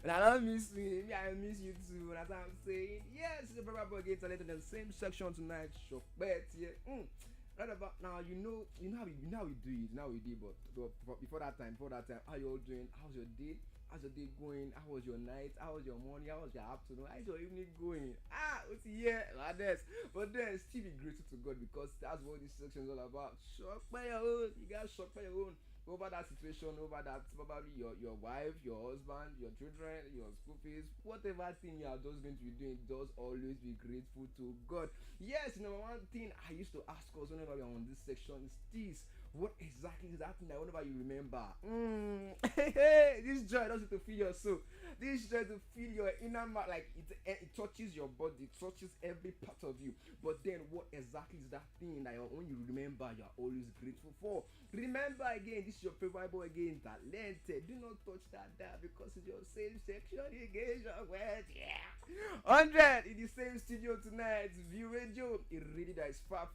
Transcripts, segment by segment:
And I don't miss me. Me, I miss you too. That's what I'm saying. Yes, the Pepper Boy Gates are in the same section tonight. Shock bet, yeah. Right about now, you know how we do it, you know how we do it, but before that time, how you all doing? How's your day? How's your day going? How was your night? How was your morning? How was your afternoon? How's your evening going? What's here? Like this. But then still be grateful to God because that's what this section is all about. Shock by your own. You guys shock by your own over that situation, over that probably your wife, your husband, your children, your school fees, whatever thing you are just going to be doing, just always be grateful to God. Yes, number one thing I used to ask us whenever we are on this section is this: what exactly is that thing that whenever you remember? This joy doesn't to feel your soul. This joy to feel your inner man, like it touches your body, it touches every part of you. But then, what exactly is that thing that when you remember, you are always grateful for? Remember again, this is your favorite boy again, talented. Do not touch that because it's your same section again. Yeah, 100 in the same studio tonight. View Radio, it really that is far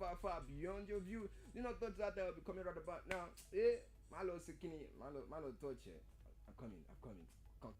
beyond your view. Do not touch that. I'll be coming right about now. Malo Sikini, Malo touch it. I'm coming. Come.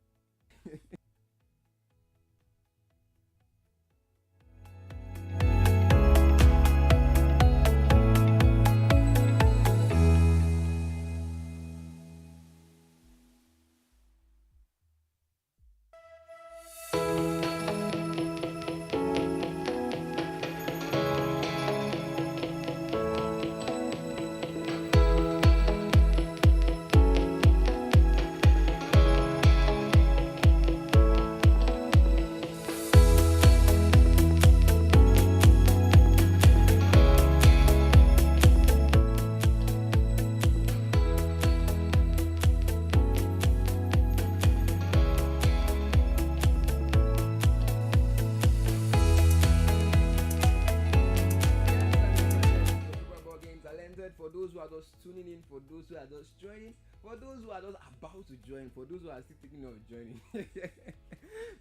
Talented, for those who are just tuning in, for those who are just joining, for those who are just about to join, for those who are still thinking of joining.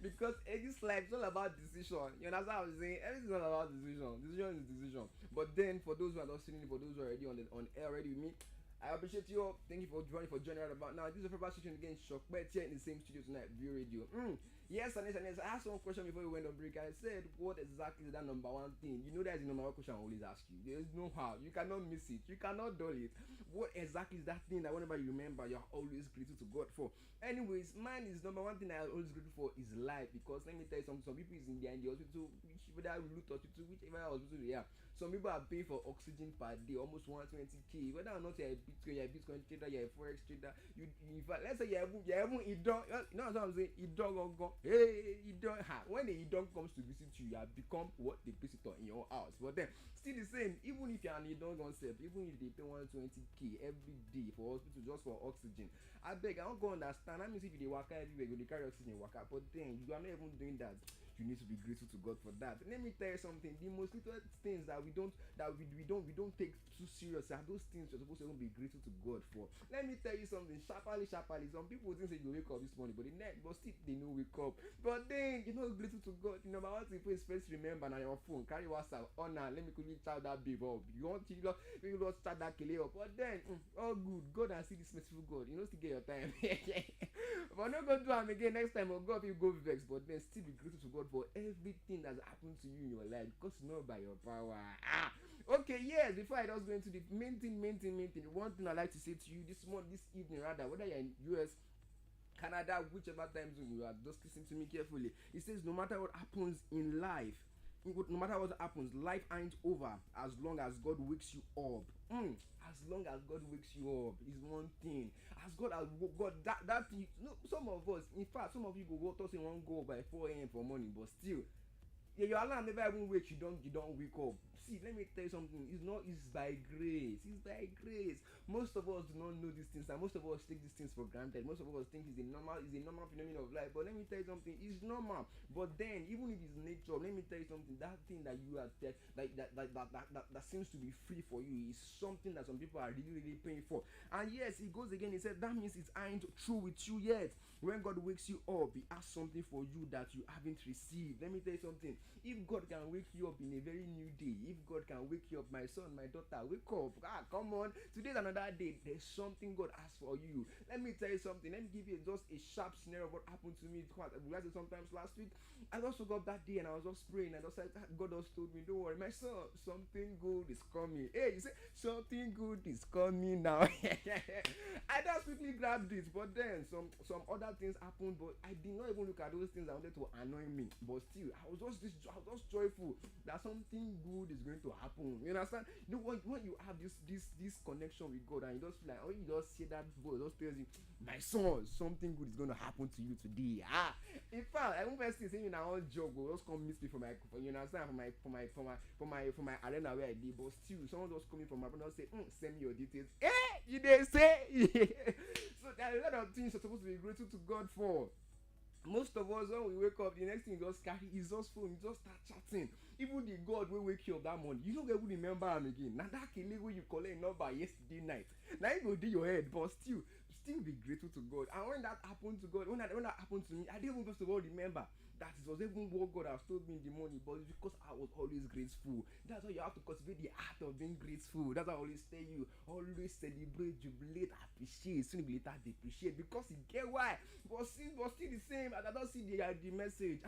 Because this life is all about decision. You understand what I'm saying? Everything's all about decision. Decision is decision. But then for those who are just tuning in, for those who are already on air already with me, I appreciate you all. Thank you for joining right about now. This is a favorite session again, Shock Bet here in the same studio tonight, View Radio. Yes, and yes. I asked one question before we went on break. I said, what exactly is that number one thing? You know that is the number one question I always ask you. There is no how. You cannot miss it. You cannot dull it. What exactly is that thing that whenever you remember, you're always grateful to God for? Anyways, mine is number one thing I'm always grateful for is life. Because let me tell you something. Some people is in the hospital, whether root hospital, whichever hospital they are. Some people are paying for oxygen per day, almost 120k. Whether or not you're a Bitcoin trader, you're a forex trader, you in fact, let's say you're even Idong. You know what I'm saying? Idong go. Hey, Idong. When the Idong comes to visit you, you have become what the visitor in your house. But then, still the same. Even if you're an Idong concept, even if they pay 120k every day for hospital just for oxygen, I beg, I don't go understand. That means if you work everywhere, you carry oxygen work out. But then you are not even doing that. You need to be grateful to God for that. Let me tell you something. The most little things that we don't take too serious are those things you're supposed to even be grateful to God for. Let me tell you something. Sharply. Some people think say you wake up this morning, but still they know wake up. But then you're not grateful to God. The number one thing you first remember now your phone. Carry WhatsApp on now. Let me quickly chat that babe up. You want to just chat that kele up. But then all good. God and see this merciful God. You know still get your time. But not go do am again next time. Oh God, you go vex. But then still be grateful to God for everything that's happened to you in your life because it's not by your power. Okay, yes, before I just go into the main thing, one thing I like to say to you this evening rather, whether you're in US, Canada, whichever time zone you are, just listen to me carefully. It says no matter what happens in life, no matter what happens, life ain't over as long as God wakes you up. As long as God wakes you up is one thing. As God that thing, you know, some of us, in fact, some of you go us in one go by 4 a.m. for morning, but still your alarm never even wake you don't wake up. See, let me tell you something. It's by grace. It's by grace. Most of us do not know these things, and most of us take these things for granted. Most of us think it's a normal phenomenon of life. But let me tell you something, it's normal. But then, even if it's nature, let me tell you something, that thing that you are that seems to be free for you is something that some people are really paying for. And yes, it goes again, it said that means it ain't true with you yet. When God wakes you up, He has something for you that you haven't received. Let me tell you something. If God can wake you up in a very new day, if God can wake you up, my son, my daughter, wake up. Come on. Today's another day. There's something God has for you. Let me tell you something. Let me give you just a sharp scenario of what happened to me. Sometimes last week, I just woke up that day and I was just praying. And I was like, God just told me, don't worry, my son, something good is coming. Hey, you say, something good is coming now. I just quickly grabbed it, but then some other things happened, but I did not even look at those things that wanted to annoy me. But still, I was just joyful that something good is going to happen. You understand? You know, when you have this connection with God and you just feel like, oh, you just see that voice just tells you, my son, something good is going to happen to you today. In fact, I won't first saying I won't joke, go just come meet me you understand, for my arena where I did. But still, someone just coming from my brother say, send me your details. You did say. So there are a lot of things you're supposed to be grateful to God for. Most of us, when we wake up, the next thing you just carry is just phone, you just start chatting. Even the God will wake you up that morning, you don't even remember him again. Now that kele wey you collect number yesterday night, now you go do your head, but still be grateful to God. And when that happened to God, when that happened to me, I didn't even first of all remember that it was even what God has told me in the morning, but it's because I was always grateful. That's why you have to cultivate the art of being grateful. That's why I always tell you, always celebrate, jubilate, appreciate, sooner or later depreciate, because you get why. But still the same. I don't see the message.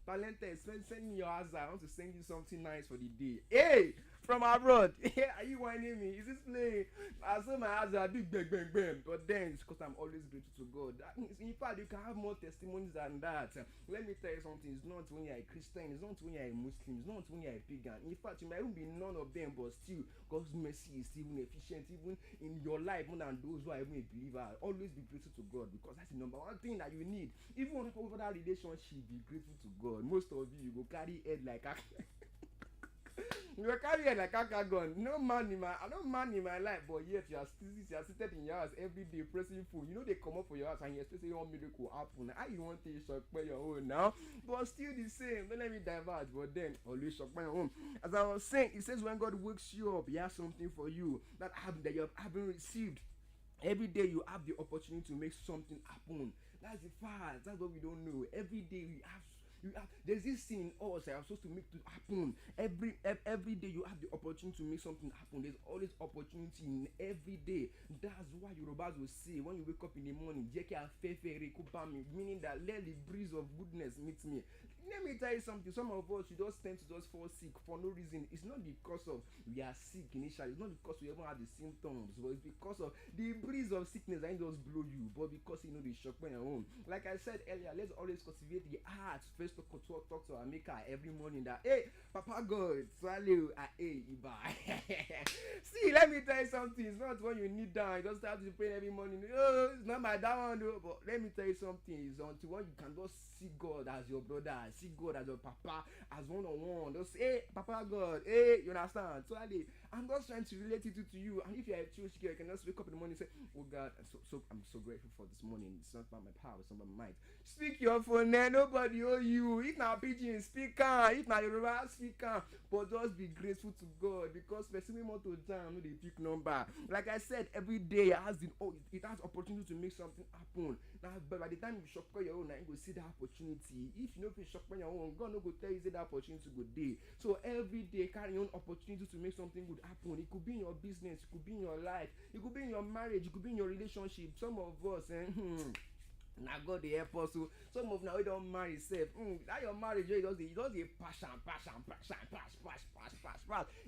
Valente, send me your answer. I want to send you something nice for the day. Hey, from abroad. Are you whining me? Is this playing? I saw my answer, I do bang. But then it's because I'm always grateful to God. In fact, you can have more testimonies than that. Let me tell you something. It's not when you're a Christian, it's not when you're a Muslim, it's not when you're a pagan. In fact, you might even be none of them, but still, God's mercy is still efficient, even in your life, more than those who are even a believer. Always be grateful to God, because that's the number one thing that you need. Even over that relationship, be grateful to God. Most of you go carry head like a you go carry head like a gun. No man in my life, but yet you are seated in your house every day pressing phone. You know they come up for your house and you expect one miracle happen. How you want to shock by your own now? But still the same. Don't let me diverge. But then always shock by your own. As I was saying, it says when God wakes you up, He has something for you that you haven't received. Every day you have the opportunity to make something happen. That's the fact. That's what we don't know. Every day there's this thing in us that I'm supposed to make to happen. Every day you have the opportunity to make something happen. There's always opportunity in every day. That's why Yorubas will say when you wake up in the morning, meaning that let the breeze of goodness meet me. Let me tell you something. Some of us, you just tend to just fall sick for no reason. It's not because of we are sick initially. It's not because we even have the symptoms, but it's because of the breeze of sickness that just blow you. But because the shock when you're home. Like I said earlier, let's always cultivate the art. First talk to our maker every morning that, hey, Papa God, swallow, hey, Iba. See, let me tell you something. It's not when you kneel down, you just start to pray every morning. Oh, it's not my that one though. But let me tell you something. It's until when you can just see God as your brother, see God as your papa, as one-on-one. Just say, hey, Papa God, hey, you understand? So I'm just trying to relate it to you. And if you're a true girl, you can just wake up in the morning and say, oh God, I'm so grateful for this morning. It's not about my power, it's not about my might. Speak your phone there, nobody owe you. If not pidgin, speak on. If not Yoruba, speak on. But just be grateful to God, because person we want to jam, no dey pick number. Like I said, every day it has opportunity to make something happen. Now, but by the time you shop for your own, you go see that opportunity. If you know if you shop for your own, God no go tell you say that opportunity go dey. So every day carry on opportunity to make something good happen. It could be in your business, it could be in your life, it could be in your marriage, it could be in your relationship. Some of us, now God dey help us. So some of now we don't marry safe. That your marriage you just dey passion.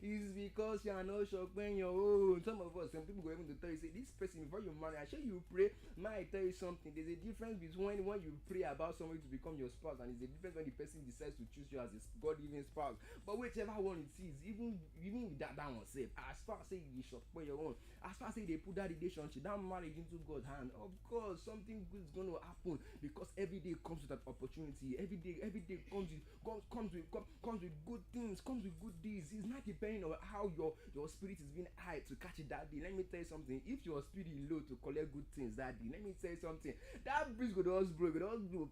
It's because you are not sure when your own. Some of us, some people go even to tell you, say this person before you marry, I show you pray. Might tell you something. There's a difference between when you pray about somebody to become your spouse, and there's a difference when the person decides to choose you as a God-given spouse. But whichever one it is, even with that one safe, as far as say you should pray your own, as far as say they put that relationship, that marriage into God's hand, of course something good is going to happen, because every day comes with an opportunity. Every day comes with good things, comes with good deeds. It's not depending on how your spirit is being high to catch it that day. Let me tell you something. If your spirit is low to collect good things that day, let me tell you something. That breeze could just blow,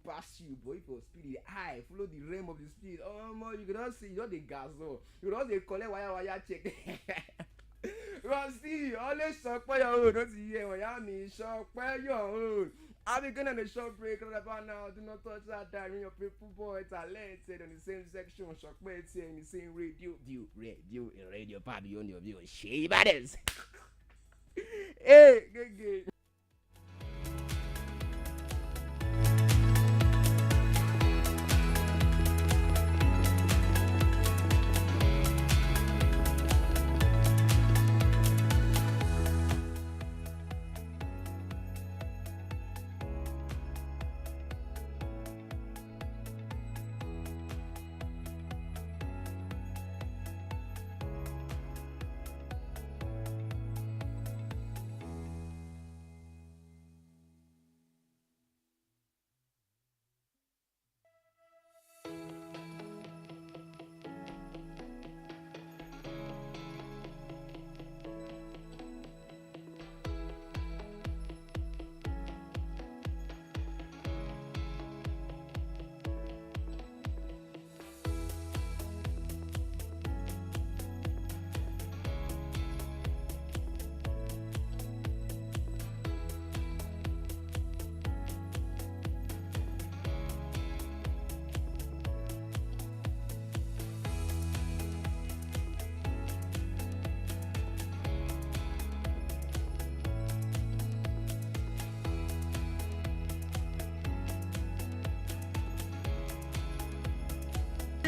past you. But if your spirit is high, follow the realm of the spirit. Oh man, you could just see you're the gas. You don't collect wire check. Well, see, always sọ pé your own. Don't you hear what I mean? Sọ pé your own. I'll be going on a short break right about now. Do not touch that time. Your people boy talented on the same section. Shockmates here in the same radio party on your view. She matters. Hey, good.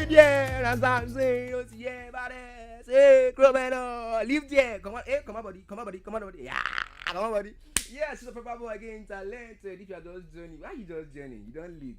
Yeah, that's what I'm saying. Yeah, body. Hey, Cromeno, live there. Come on, hey, come on, buddy. Yeah, come on, buddy. Yes, so Papa Boy again, talented. If you are just journey, why you just journey? You don't lead.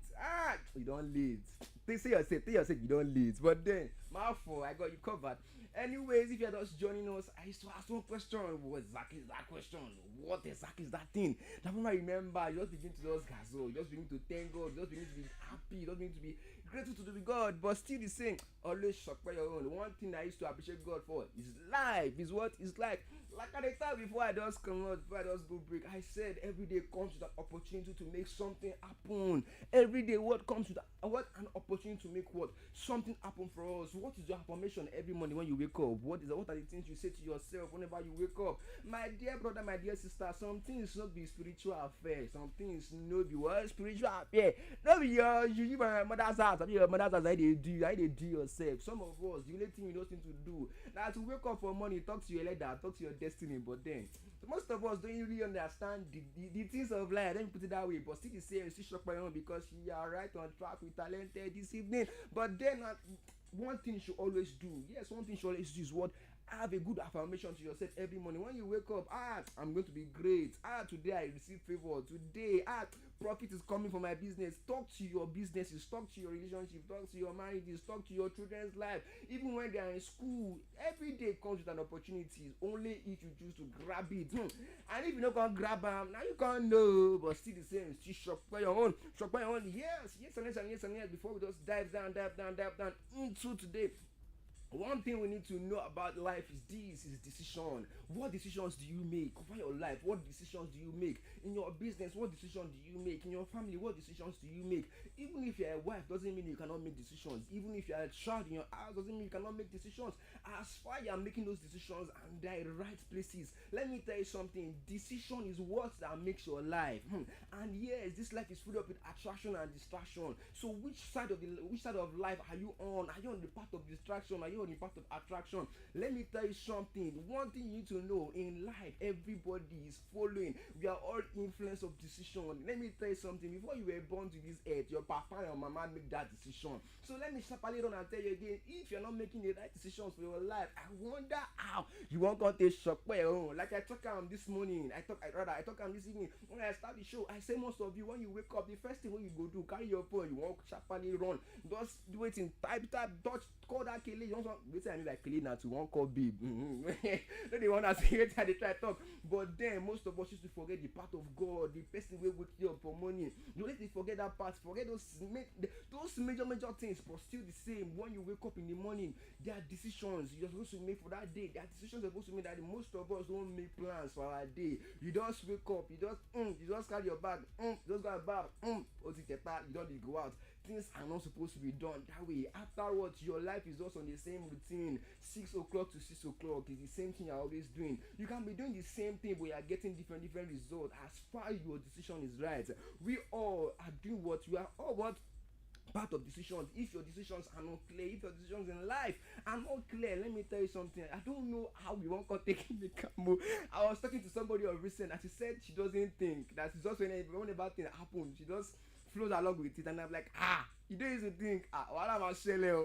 You don't lead. Say yourself, you don't lead. But then, my fault, I got you covered. Anyways, if you're just joining us, I used to ask one question. What exactly is that question? What exactly is that thing? That when I remember, you just begin to just gazelle, just begin to thank God, just begin to be happy, just begin to be grateful to the God, but still the same. Always shocked by your own. One thing I used to appreciate God for is life. Is what is life. Like I said before I just come out, before I just go break, I said every day comes with an opportunity to make something happen. Every day, what comes with what an opportunity to make what something happen for us. What is your affirmation every morning when you wake up? What are the things you say to yourself whenever you wake up? My dear brother, my dear sister, some things not be spiritual affair. Some things no be what spiritual affair. No be you my mother's house. I mean your mother's house. How they do yourself. Some of us, the only thing we don't need to do now to wake up for money, talk to your leader, talk to your destiny. But then most of us don't really understand the things of life. Let me put it that way. But still the same, still shocked by one because you are right on track with talented this evening. But then one thing you should always do. Yes, one thing you should always do is what have a good affirmation to yourself every morning when you wake up. I'm going to be great. Today I receive favor. Today profit is coming for my business. Talk to your businesses, talk to your relationship, talk to your marriages, talk to your children's life. Even when they are in school, every day comes with an opportunity. Only if you choose to grab it. And if you don't can grab them, now you can't know. But still the same, still shop by your own. Yes, and yes. Before we just dive down into today. One thing we need to know about life is decision. What decisions do you make over your life? What decisions do you make in your business? What decisions do you make in your family? What decisions do you make? Even if you're a wife, doesn't mean you cannot make decisions. Even if you're a child in your house, doesn't mean you cannot make decisions. As far as you're making those decisions and they're in the right places, let me tell you something. Decision is what that makes your life. And yes, this life is filled up with attraction and distraction. So which side of life are you on? Are you on the path of distraction? Are you on the path of attraction? Let me tell you something. One thing you need to know in life, everybody is following. We are all influence of decision. Let me tell you something. Before you were born to this earth, your papa and your mama make that decision. So let me sharply run and tell you again, if you're not making the right decisions for your life, I wonder how you won't come to shock by your own. Like I talk this morning, I talk this evening. When I start the show, I say most of you, when you wake up, the first thing when you go do, carry your phone, you won't sharply run. Just do it in type, touch, call that Kelly. You don't want, wait till I need like Kelly now to one call babe. No, they want to say it, they try to talk. But then most of us used to forget the part of God, the person will wake you up for money. You let me forget that part, forget those major things, but still the same. When you wake up in the morning, there are decisions you're supposed to make for that day. There are decisions you're supposed to make that day. Most of us don't make plans for our day. You just wake up, you just carry your bag, you just go back, you don't go out, things are not supposed to be done that way. Afterwards, your life is just on the same routine. 6 o'clock to 6 o'clock is the same thing you're always doing. You can be doing the same thing, but you're getting different results as far as your decision is right. We all are doing what we are all what part of decisions. If your decisions are not clear, if your decisions in life are not clear, let me tell you something. I don't know how we won't take the camo. I was talking to somebody of recent and she said she doesn't think that it's just when a bad thing happens, she just flows along with it. And I'm like, you don't used to think, what am I selling?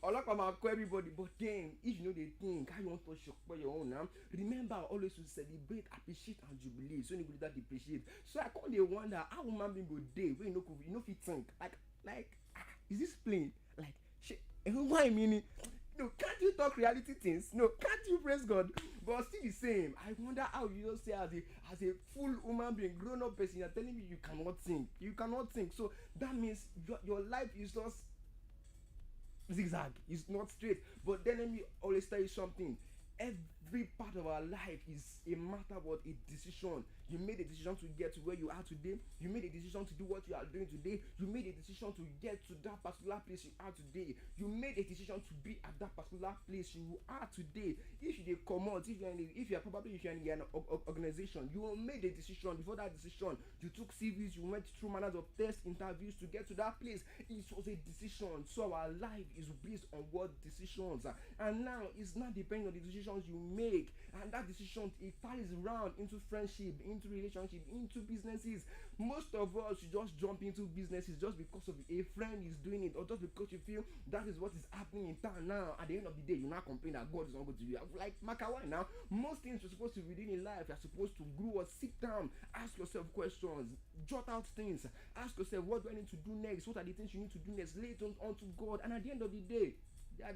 Or like I'm everybody. But then, if you know they think, how you want to show for your own now, remember always to celebrate, appreciate, and jubilate. So you go that appreciate. So I can't wonder how human being go day when you know if you think like is this plain? Like shit, why I mean it? No, can't you talk reality things? No, can't you praise God? But still the same. I wonder how you just say as a full human being, grown up person, you're telling me you cannot think. You cannot think. So that means your life is just zigzag. It's not straight. But then let me always tell you something. Every part of our life is a matter of a decision. You made a decision to get to where you are today. You made a decision to do what you are doing today. You made a decision to get to that particular place you are today. You made a decision to be at that particular place you are today. If you come out, if you're in an organization, you made a decision. Before that decision, you took CVs, you went through manners of test interviews to get to that place. It was a decision. So our life is based on what decisions are. And now it's not depending on the decisions you make, and that decision it ties around into friendship, into relationship, into businesses. Most of us you just jump into businesses just because of a friend is doing it, or just because you feel that is what is happening in town now. At the end of the day, you now complain that God is not good to you. Like Makawai now, most things you're supposed to be doing in life, you're supposed to grow or sit down, ask yourself questions, jot out things, ask yourself what do I need to do next, what are the things you need to do next, lay it on to God, and at the end of the day,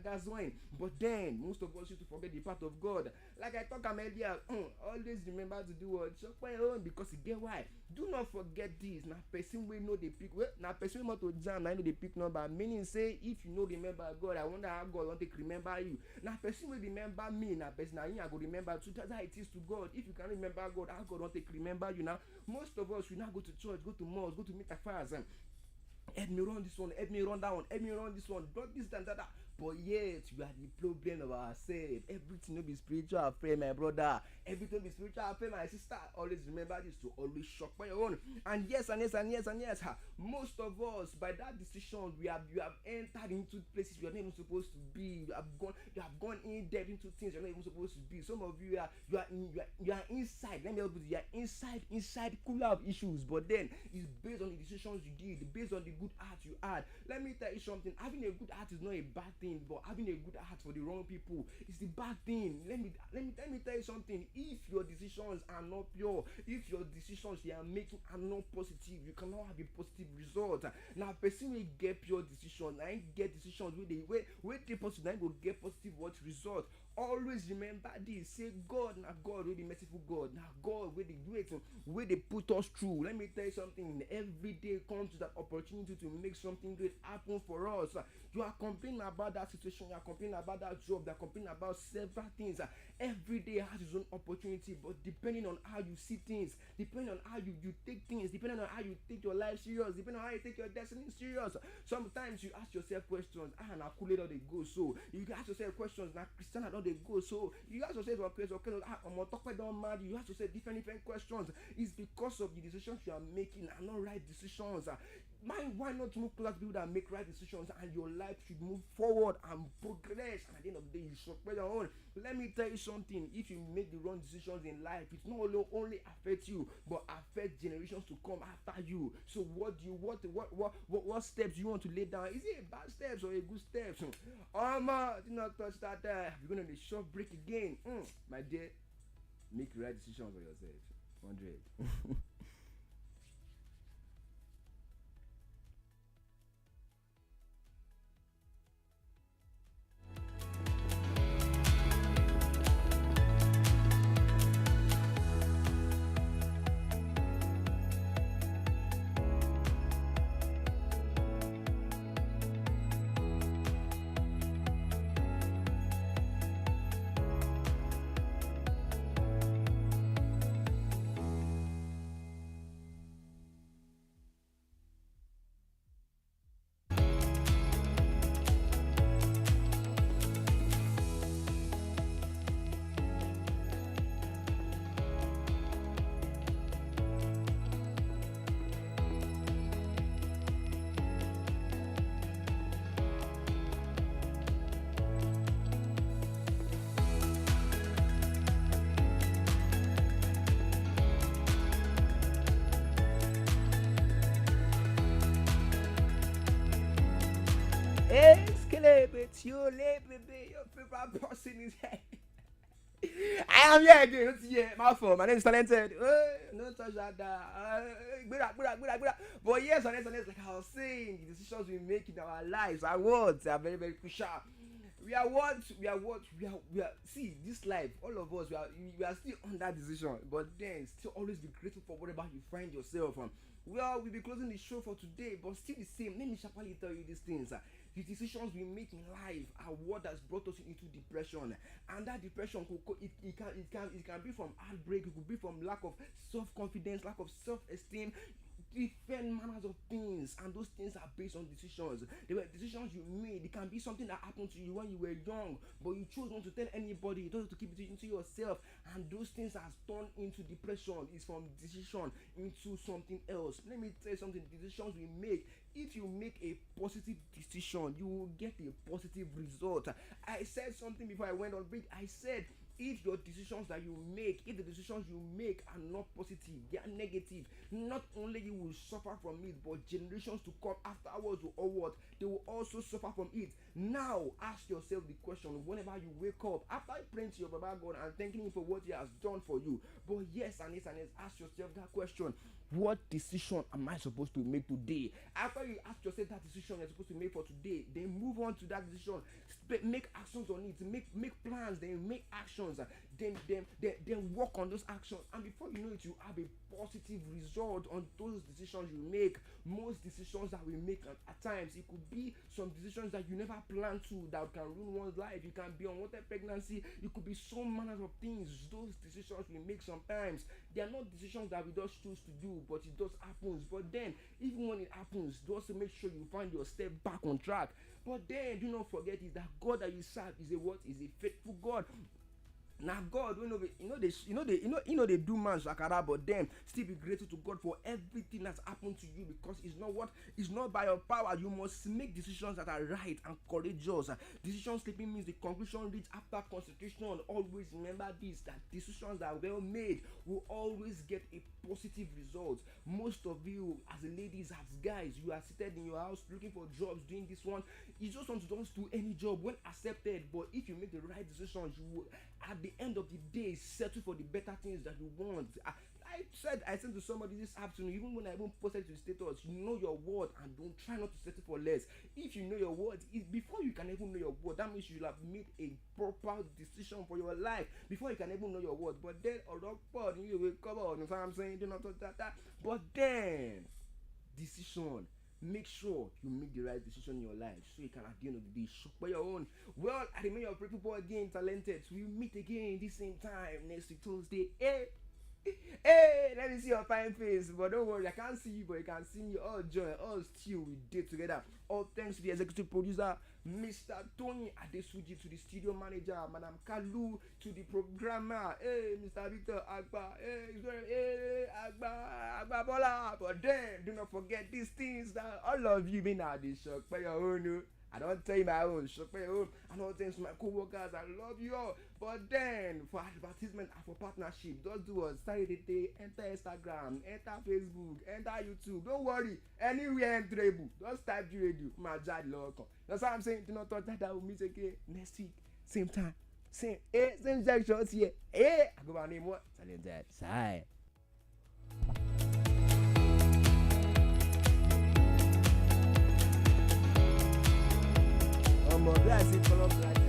that's wine. But then most of us used to forget the part of God. Like I talked earlier, always remember to do what chop my own, because you get why. Do not forget this. Now person we know the pick. Well, now person want to jam. I know the pick number. Meaning say if you know remember God, I wonder how God want to remember you. Now person will remember me. Now person now I go remember too. That's how it is to God. If you can remember God, how God want to remember you. Now most of us we now go to church, go to malls, go to meet our fathers. Help me run this one, help me run that one, help me run this one, not this and that. But yet we are the problem of ourselves. Everything will be spiritual affair, my brother. Everything will be spiritual affair, my sister. Always remember this, to always shop by your own. And yes, most of us by that decision you have entered into places you are not even supposed to be. You have gone in depth into things you're not even supposed to be. Some of you are inside. Let me help you. You are inside cooler of issues. But then it's based on the decisions you did, based on the good heart you had. Let me tell you something. Having a good heart is not a bad thing, but having a good heart for the wrong people is the bad thing. Let me tell you something. If your decisions are not pure, if your decisions you are making are not positive, you cannot have a positive result. Now person will get pure decisions, I get decisions where they positive, I go get positive what result. Always remember this. Say God, now God with the merciful God, now God with the great where they put us through. Let me tell you something. Every day comes to that opportunity to make something great happen for us. You are complaining about that situation, you are complaining about that job, you are complaining about several things. Every day has its own opportunity, but depending on how you see things, depending on how you take things, depending on how you take your life serious, depending on how you take your destiny serious. Sometimes you ask yourself questions, now cool it how they go. So you ask yourself questions, now Christian how they go. So you ask yourself okay, I'm on top of don't mad. You ask yourself different questions. It's because of the decisions you are making and not right decisions. Why not move closer to people that make right decisions, and your life should move forward and progress, and at the end of the day you should play your own. Let me tell you something. If you make the wrong decisions in life, it not only affect you but affect generations to come after you. So what steps you want to lay down? Is it a bad steps or a good steps? Do not touch that. We're gonna be short break again. My dear, make the right decisions for yourself. 100. It's your baby, your favorite person is here. I am here again. Yeah, my fault. My name is Talented. No touch that. But yes, honest, like I was saying, the decisions we make in our lives are what? They are very, very crucial. We are what? See, this life, all of us, we are still on that decision. But then, still always be grateful for whatever you find yourself on. Well, we'll be closing the show for today, but still the same. Let me sharply tell you these things. The decisions we make in life are what has brought us into depression, and that depression it can be from heartbreak, it could be from lack of self-confidence, lack of self-esteem, different manners of things, and those things are based on decisions. They were decisions you made. It can be something that happened to you when you were young, but you chose not to tell anybody. You chose to keep it into yourself, and those things has turned into depression. It's from decision into something else. Let me tell you something. Decisions we make, if you make a positive decision, you will get a positive result. I said something before I went on break. I said, if your decisions that you make, if the decisions you make are not positive, they are negative, not only you will suffer from it, but generations to come afterwards or what, they will also suffer from it. Now ask yourself the question whenever you wake up, after praying to your Baba God and thanking him for what he has done for you. But yes, ask yourself that question: what decision am I supposed to make today? After you ask yourself that decision you're supposed to make for today, then move on to that decision. Make actions on it. Make plans. Then make actions. Then work on those actions. And before you know it, you have a positive result on those decisions you make. Most decisions that we make at times, it could be some decisions that you never planned to that can ruin one's life. You can be unwanted pregnancy. It could be so manners of things. Those decisions we make sometimes, they are not decisions that we just choose to do, but it just happens. But then, even when it happens, just to make sure you find your step back on track. But then, do not forget is that God that you serve is a faithful God. Now God, they do man shakara, but then still be grateful to God for everything that's happened to you, because it's not by your power. You must make decisions that are right and courageous. Decision sleeping means the conclusion reached after constitution. Always remember this, that decisions that are well made will always get a positive result. Most of you as ladies, as guys, you are seated in your house looking for jobs, doing this one. You just want to just do any job when accepted, but if you make the right decisions, you will at the end of the day settle for the better things that you want. I said to somebody this afternoon, even when I even posted to the status, you know your worth and don't try not to settle for less. If you know your worth, before you can even know your worth, that means you have made a proper decision for your life before you can even know your worth. But then you will cover, you know what I'm saying? Do not touch that. But then decision, make sure you make the right decision in your life so you can at the end of the day shop by your own. Well, I remain your people again, Talented. We meet again this same time next week Tuesday. Hey, let me see your fine face. But don't worry, I can't see you, but you can see me. All join, all still we did together. All thanks to the executive producer, Mr. Tony Adesuji, to the studio manager, Madam Kalu, to the programmer, Mr. Victor Agba, Agba Bola. But then, do not forget these things that all of you may not be shocked by your own. I don't tell you my own, shock by your own. I don't thanks to my co-workers, I love you all. But then, for advertisement and for partnership, just do us. Start the day, enter Instagram, enter Facebook, enter YouTube. Don't worry, anywhere enterable. Just type the radio. My judge local. That's what I'm saying. Do not touch that. I will meet again next week, same time, same sections here. I go by name what? Talented. Side. That's it for us.